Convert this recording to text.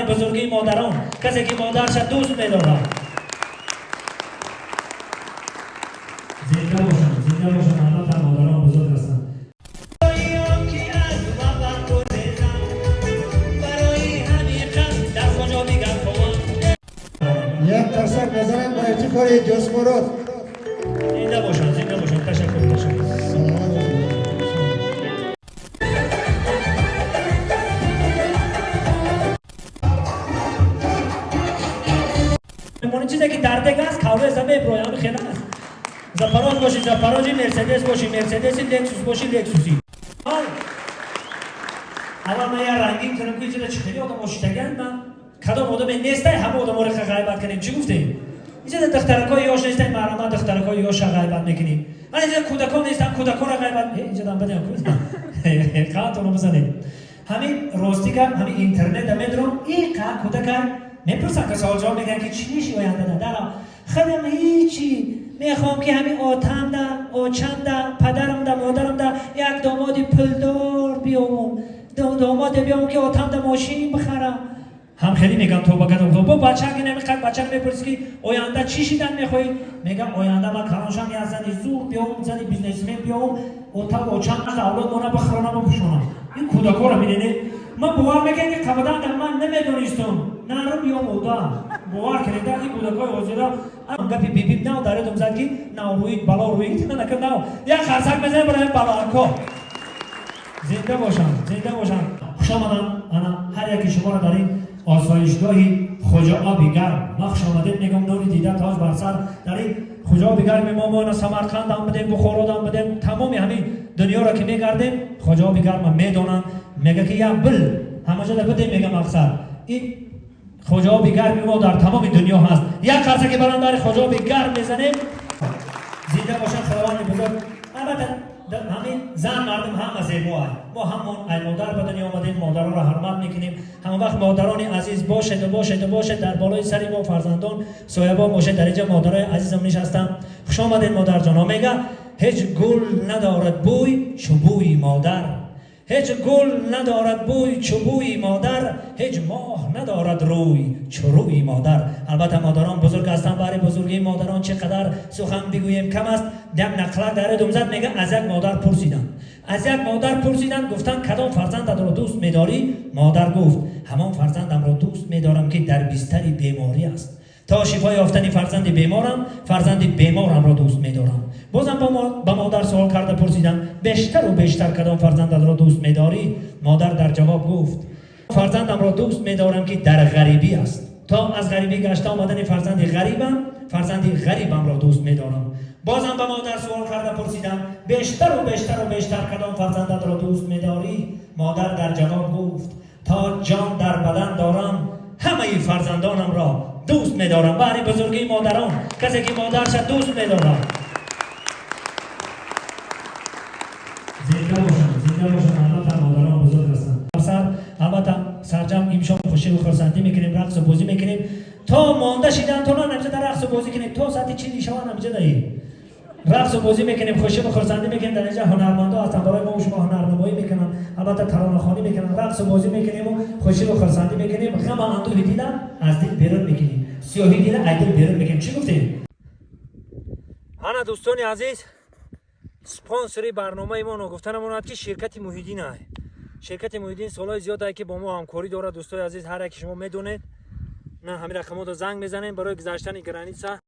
بزرگی مادران، کسی که مادرش دوست می‌دارد. زنده باشن البته مادران بزرگ هستند. یک تشک بزنم با افتخار جوز مراد. زنده باشن تشکر. مون چیزی که در دیگه است کاوه زمین پرویان خیلی است. زپاراج باشی زپاراجی، مرسدس باشی مرسدسی، لکسوس باشی لکسوسی. اول من یه رنگین کنم که چیزی خیلی آدم آشتگند من کدام آدم نیسته همه آدم رو غیبت کنیم. چی گفتیم؟ اینجا دخترکای یاش نیستن مرامت دخترکای یاش غیبت میکنیم. من اینجا کودکان نیستن کودکان رو غیبت اینجا دم بدیم قاطونو بزنیم. همین راستی که همین اینترنت میدونم این کودکان میپرسن که سوال جواب میگن که چی میشی آینده دارم خودم هیچی میخوام که همین آتم ده آچم ده پدرم ده مادرم ده یک دامادی پلدار بیام داماد بیام که آتم ده ماشین بخرم. هم خیلی میگم تو بگم با بچه که نمیخواد بچه میپرسی که آینده چی شدن میخوای میگم آینده من کارانشم یا زنی زور بیام زنی بیزنسمن بیام آتم آچم از اولاد مونه بخرانم و بشونم. این کودکا رو میدونی من باور میکنم که کبدن من نمیدونستم نه رو بیام بودم باور کنید این کودکای وزیرا ام گپی بیبی نه داره دم زد که نه روی بالا روی نه نه یا خرسک بزنه برای بالا زنده باشن خوش آمدن. انا هر یکی شما رو در این آسایشگاهی خواجه آبی گرم ما خوش آمدید میگم نوری دیده تاج بر سر در این خواجه آبی گرم ما سمرقند هم بدیم بخارا هم بدیم تمام همین دنیا را که میگردیم خواجه آبی گرم میدونن میگه که یا بل همه جا بدیم میگم اکثر این خواجه آبی گرم ما در تمام دنیا هست. یک خرسه که برام خواجه آبی گرم میزنیم. زنده باشن خداوند بزرگ. البته همین زن مردم هم زیبا ما همون ای مادر به دنیا آمدیم مادران را حرمت میکنیم. همون وقت مادران عزیز باشد در بالای سری ما فرزندان سایبان باشد در اینجا مادرای عزیزم نشستم. خوش آمدید مادر جان. میگه هیچ گل ندارد بوی چو بوی مادر هیچ گل ندارد بوی چو بوی مادر هیچ ماه ندارد روی چو روی مادر. البته مادران بزرگ هستند برای بزرگی مادران چقدر سخن بگوییم کم است. دم نقلک داره دومزد میگه از یک مادر پرسیدن گفتن کدام فرزندت را دوست می‌داری؟ مادر گفت همان فرزندم را دوست می‌دارم که در بستری بیماری است. تا شفای یافتن فرزند بیمارم را دوست می‌دارم. بازم با مادر سوال کرده پرسیدم بیشتر و بیشتر کدام فرزندت را دوست می‌داری؟ مادر در جواب گفت فرزندم را دوست می‌دارم که در غریبی است. تا از غریبی گشته آمدن فرزند غریبم را دوست می‌دارم. بازم با مادر سوال کرده پرسیدم بیشتر و بیشتر کدام فرزندت را دوست می‌داری؟ مادر در جواب گفت تا جان در بدن دارم همه فرزندانم را دوست می‌دارم. برای بزرگی مادران کسی که مادرش دوست می‌دارد. زنده باشن البته مادران بزرگ هستند. البته سرجم امشب خوشی و خرسندی میکنیم رقص و بازی میکنیم تا مانده شیدن تا نه نمیشه در رقص و بازی کنیم تا ساعت 40 شب نمیشه دهی رقص و بازی میکنیم خوشی و خرسندی میکنیم. در اینجا هنرمندا هستن برای ما و شما هنرنمایی میکنن البته ترانه خوانی میکنن رقص و بازی میکنیم و خوشی و خرسندی میکنیم. غم اندوه دیدن از دل بیرون میکنیم سیاهی دیدن از دل بیرون میکنیم. چی گفتیم؟ انا دوستان عزیز سپانسری برنامه ما گفتنمون که شرکت محیدین است. شرکت محیدین سالهای زیاد که با ما همکاری داره. دوستای عزیز هر یک شما میدونید نه همین رقم‌ها رو زنگ بزنین برای گذاشتن گرانیت